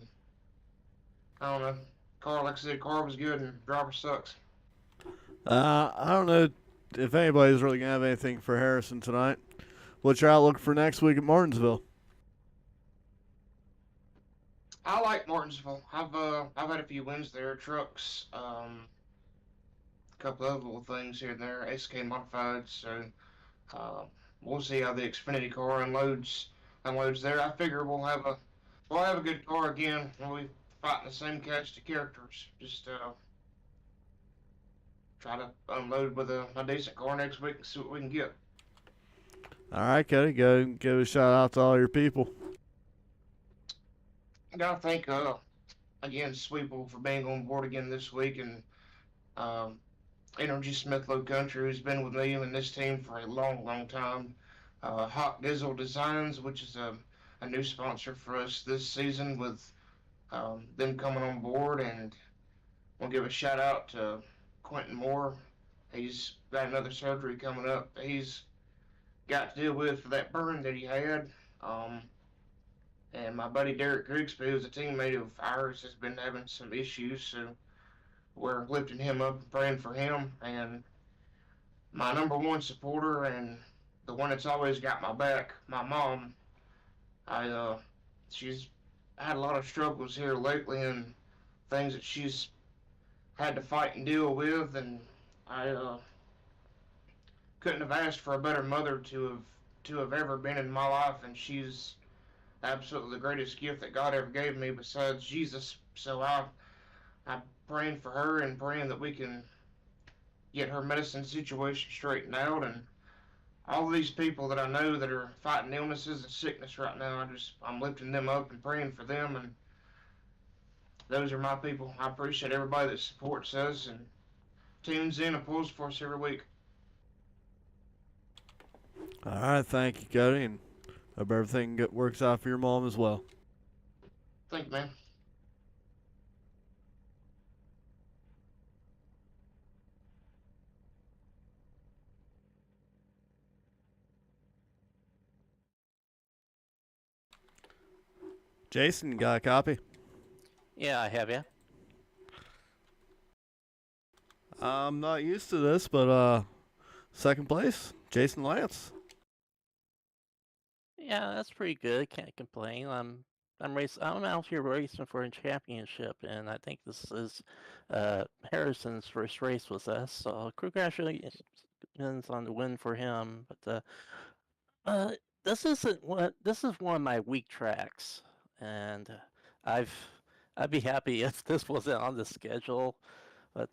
I don't know. Car, like I said, car was good and driver sucks. I don't know if anybody's really gonna have anything for Harrison tonight. What's your outlook for next week at Martinsville? I like Martinsville. I've had a few wins there. Trucks, a couple other little things here and there. SK modified. So uh, we'll see how the Xfinity car unloads there. I figure we'll have a good car again when we fight in the same cast of characters. Just try to unload with a decent car next week and see what we can get. All right, Cody, go give a shout out to all your people. I gotta thank again Sweeple for being on board again this week and um, Energy Smith Low Country who's been with me and this team for a long time. Hot Dizzle Designs, which is a new sponsor for us this season with them coming on board, and we'll give a shout out to Quentin Moore. He's got another surgery coming up. He's got to deal with for that burn that he had. Um, and my buddy Derek Grigsby, who's a teammate of ours, has been having some issues, so we're lifting him up and praying for him. And my number one supporter and the one that's always got my back, my mom. I she's had a lot of struggles here lately and things that she's had to fight and deal with, and I couldn't have asked for a better mother to have ever been in my life, and she's absolutely the greatest gift that God ever gave me besides Jesus. So I'm praying for her and praying that we can get her medicine situation straightened out and all of these people that I know that are fighting illnesses and sickness right now. I'm lifting them up and praying for them, and those are my people. I appreciate everybody that supports us and tunes in and pulls for us every week. All right, thank you, Cody, and hope everything works out for your mom as well. Thank you, man. Jason, got a copy? Yeah, I have, yeah. I'm not used to this, but second place, Jason Lance. Yeah, that's pretty good. Can't complain. I'm racing. I'm out here racing for a championship, and I think this is Harrison's first race with us. So congratulations on the win for him. But uh, this is one of my weak tracks, and I've I'd be happy if this wasn't on the schedule. But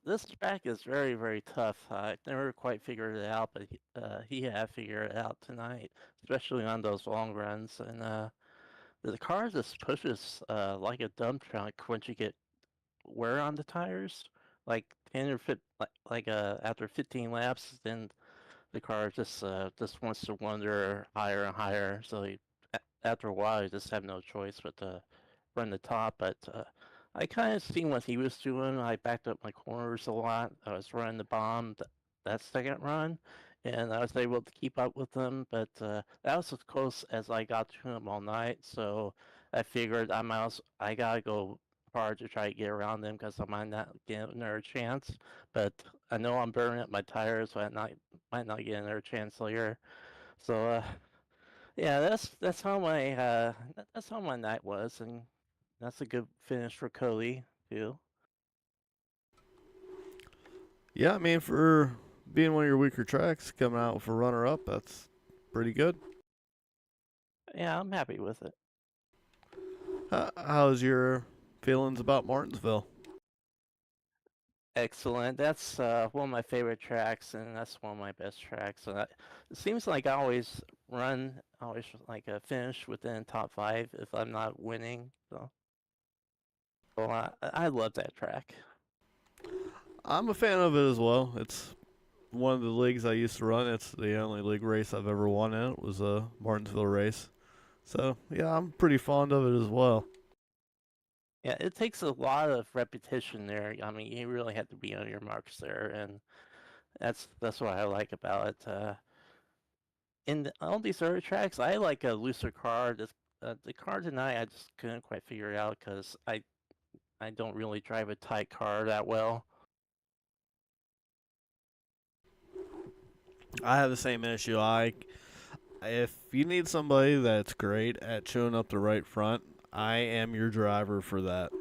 this track is very tough. I never quite figured it out, but he had figured it out tonight, especially on those long runs. And the car just pushes like a dump truck once you get wear on the tires, like 10 or 15, after 15 laps, then the car just wants to wander higher and higher. So after a while, you just have no choice but to run the top. But I kind of seen what he was doing. I backed up my corners a lot. I was running the bomb that second run, and I was able to keep up with him. But that was as close as I got to him all night. So I figured I gotta go hard to try to get around them because I might not get another chance. But I know I'm burning up my tires, so might not get another chance later. So yeah, that's how my night was, and that's a good finish for Cody too. Yeah, I mean for being one of your weaker tracks, coming out for runner up, that's pretty good. Yeah, I'm happy with it. How's your feelings about Martinsville? Excellent. That's one of my favorite tracks, and that's one of my best tracks. And it seems like I always like finish within top 5 if I'm not winning. So, well, I love that track. I'm a fan of it as well. It's one of the leagues I used to run. It's the only league race I've ever won in. It was a Martinsville race. So, yeah, I'm pretty fond of it as well. Yeah, it takes a lot of repetition there. I mean, you really have to be on your marks there, and that's what I like about it. In all these other tracks, I like a looser car. The car tonight, I just couldn't quite figure it out because I don't really drive a tight car that well. I have the same issue. If you need somebody that's great at chewing up the right front, I am your driver for that.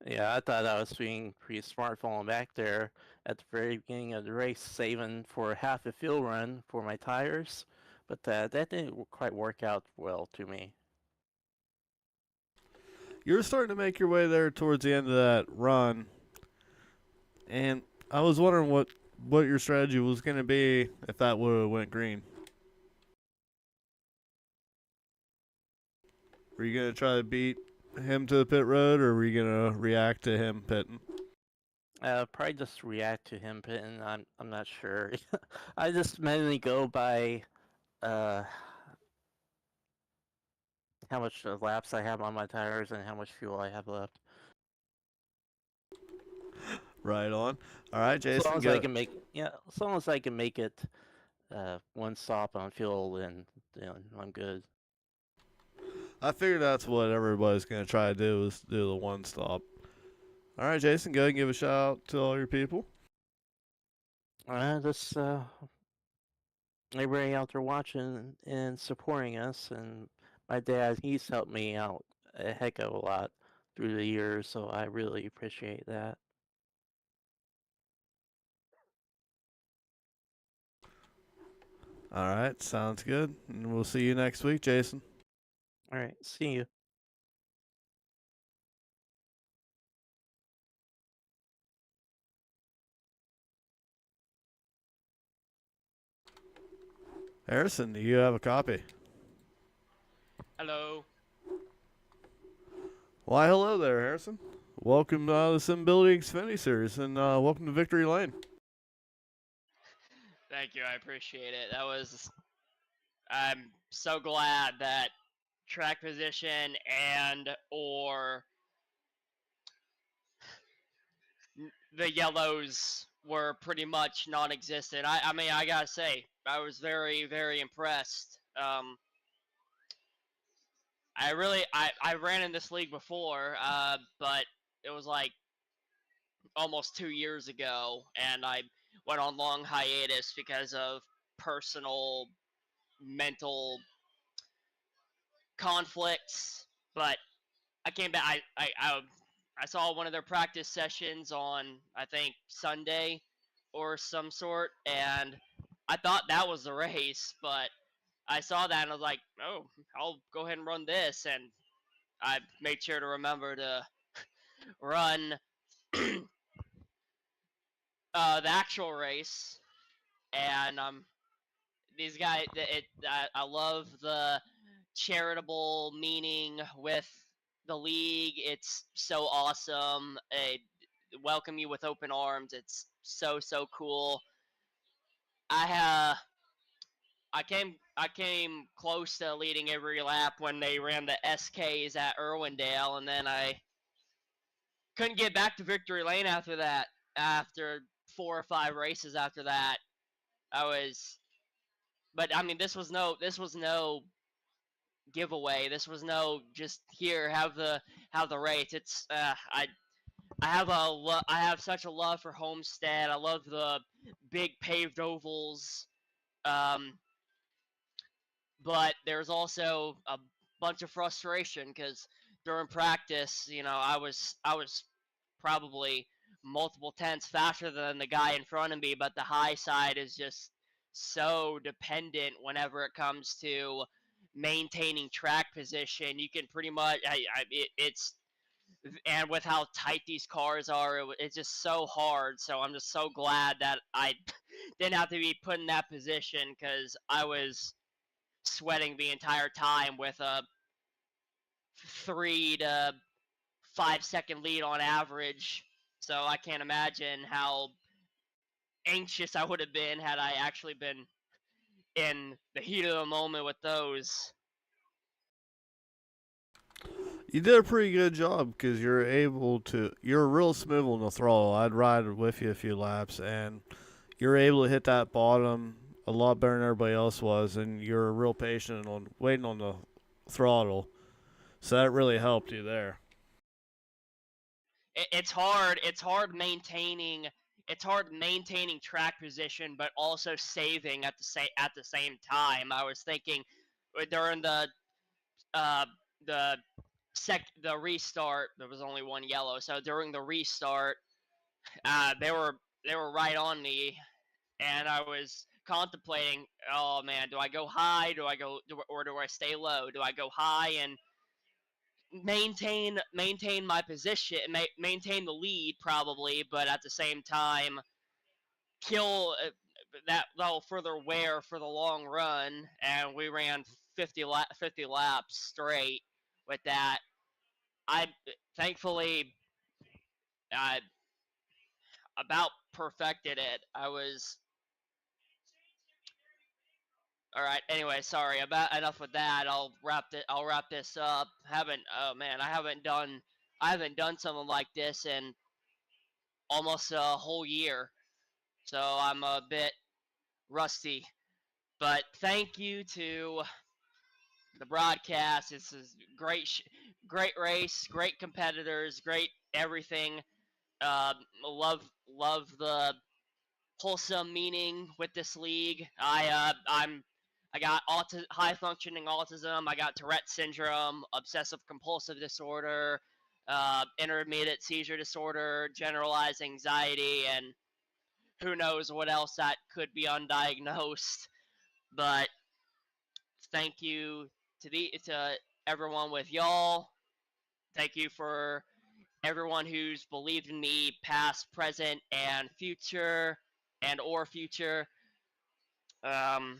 Yeah, I thought I was being pretty smart falling back there at the very beginning of the race, saving for half a fuel run for my tires, but that didn't quite work out well to me. You're starting to make your way there towards the end of that run, and I was wondering what your strategy was going to be if that would have went green. Were you going to try to beat him to the pit road, or were you going to react to him pitting? Probably just react to him pitting. I'm not sure. I just mainly go by uh how much laps I have on my tires and how much fuel I have left. Right on. All right, As long Jason, as I go. can make as long as I can make it one stop on fuel, then I'm good. I figured that's what everybody's going to try to do is do the one stop. All right, Jason, go ahead and give a shout out to all your people. Just everybody out there watching and supporting us, and my dad, he's helped me out a heck of a lot through the years, so I really appreciate that. All right, sounds good. And we'll see you next week, Jason. All right, see you. Harrison, do you have a copy? Hello. Why, hello there, Harrison. Welcome to the Simbility Xfinity Series, and welcome to Victory Lane. Thank you. I appreciate it. I'm so glad that track position and or the yellows were pretty much non-existent. I mean, I gotta say, I was very, very impressed. I ran in this league before, but it was like almost 2 years ago, and I went on long hiatus because of personal mental conflicts. But I came back. I saw one of their practice sessions on, I think, Sunday or some sort, and I thought that was the race, but I saw that and I was like, oh, I'll go ahead and run this, and I made sure to remember to run the actual race, and these guys, I love the charitable meaning with the league. It's so awesome. They welcome you with open arms. It's so cool. I I came close to leading every lap when they ran the SKs at Irwindale, and then I couldn't get back to victory lane after that. After 4 or 5 races after that, I was. But I mean, this was no giveaway. This was no just here have the race. It's I have such a love for Homestead. I love the big paved ovals. Um, but there's also a bunch of frustration because during practice, I was probably multiple tenths faster than the guy in front of me, but the high side is just so dependent whenever it comes to maintaining track position. You can pretty much, it's, and with how tight these cars are, it's just so hard. So I'm just so glad that I didn't have to be put in that position, because I was sweating the entire time with a 3 to 5 second lead on average. So I can't imagine how anxious I would have been had I actually been in the heat of the moment with those. You did a pretty good job because you're you're real smooth on the throttle. I'd ride with you a few laps, and you're able to hit that bottom a lot better than everybody else was, and you're real patient on waiting on the throttle. So that really helped you there. It's hard. It's hard maintaining. It's hard maintaining track position, but also saving at the same time. I was thinking during uh the the restart, there was only one yellow. So during the restart, they were right on me, and I was contemplating, oh man, do I go high? Or do I stay low? Do I go high and maintain my position, maintain the lead probably, but at the same time kill that'll further wear for the long run? And we ran 50 laps straight with that. I thankfully I about perfected it. I was all right. Anyway, sorry about enough with that. I'll wrap this up. Haven't oh man, I haven't done something like this in almost a whole year, so I'm a bit rusty. But thank you to the broadcast. This is great race, great competitors, great everything. Love the wholesome meaning with this league. I got high functioning autism. I got Tourette syndrome, obsessive compulsive disorder, intermediate seizure disorder, generalized anxiety, and who knows what else that could be undiagnosed. But thank you to everyone with y'all. Thank you for everyone who's believed in me, past, present, and future, and future. Um,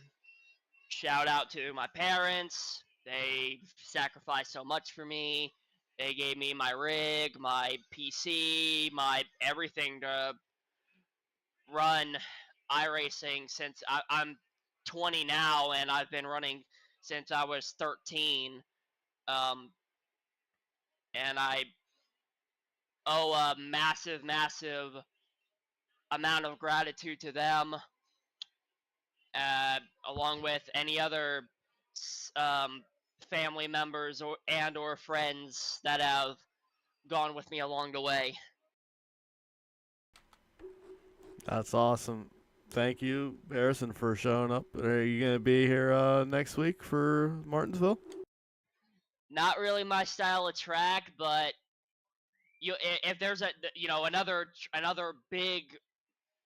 Shout out to my parents. They sacrificed so much for me. They gave me my rig, my PC, my everything to run iRacing since I'm 20 now, and I've been running since I was 13. Um, and I owe a massive, massive amount of gratitude to them, along with any other um, family members or friends that have gone with me along the way. That's awesome. Thank you, Harrison, for showing up. Are you going to be here next week for Martinsville? Not really my style of track, but if there's another big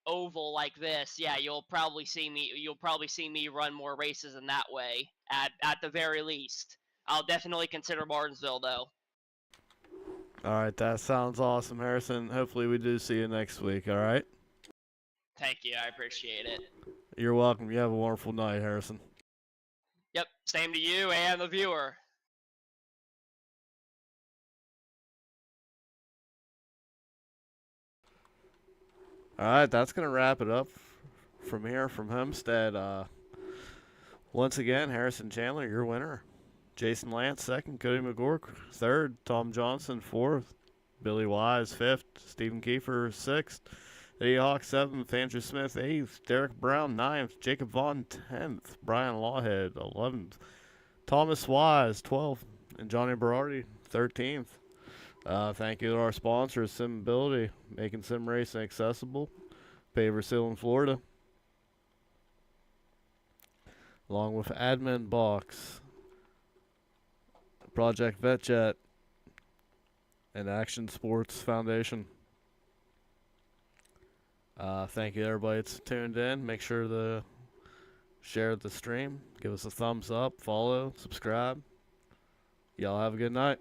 oval like this, yeah, you'll probably see me run more races in that way at the very least. I'll definitely consider Martinsville though. All right, that sounds awesome, Harrison. Hopefully we do see you next week, all right? Thank you, I appreciate it. You're welcome. You have a wonderful night, Harrison. Yep, same to you and the viewer. All right, that's going to wrap it up from here from Homestead. Once again, Harrison Chandler, your winner. Jason Lance, second. Cody McGork, third. Tom Johnson, fourth. Billy Wise, fifth. Stephen Kiefer, sixth. Eddie Hawk, seventh. Andrew Smith, eighth. Derek Brown, ninth. Jacob Vaughn, 10th. Brian Lawhead, 11th. Thomas Wise, 12th. And Johnny Berardi, 13th. Thank you to our sponsors, SimAbility, making sim racing accessible. Pavers Hill in Florida. Along with Admin Box, Project VetJet, and Action Sports Foundation. Thank you everybody that's tuned in. Make sure to share the stream. Give us a thumbs up, follow, subscribe. Y'all have a good night.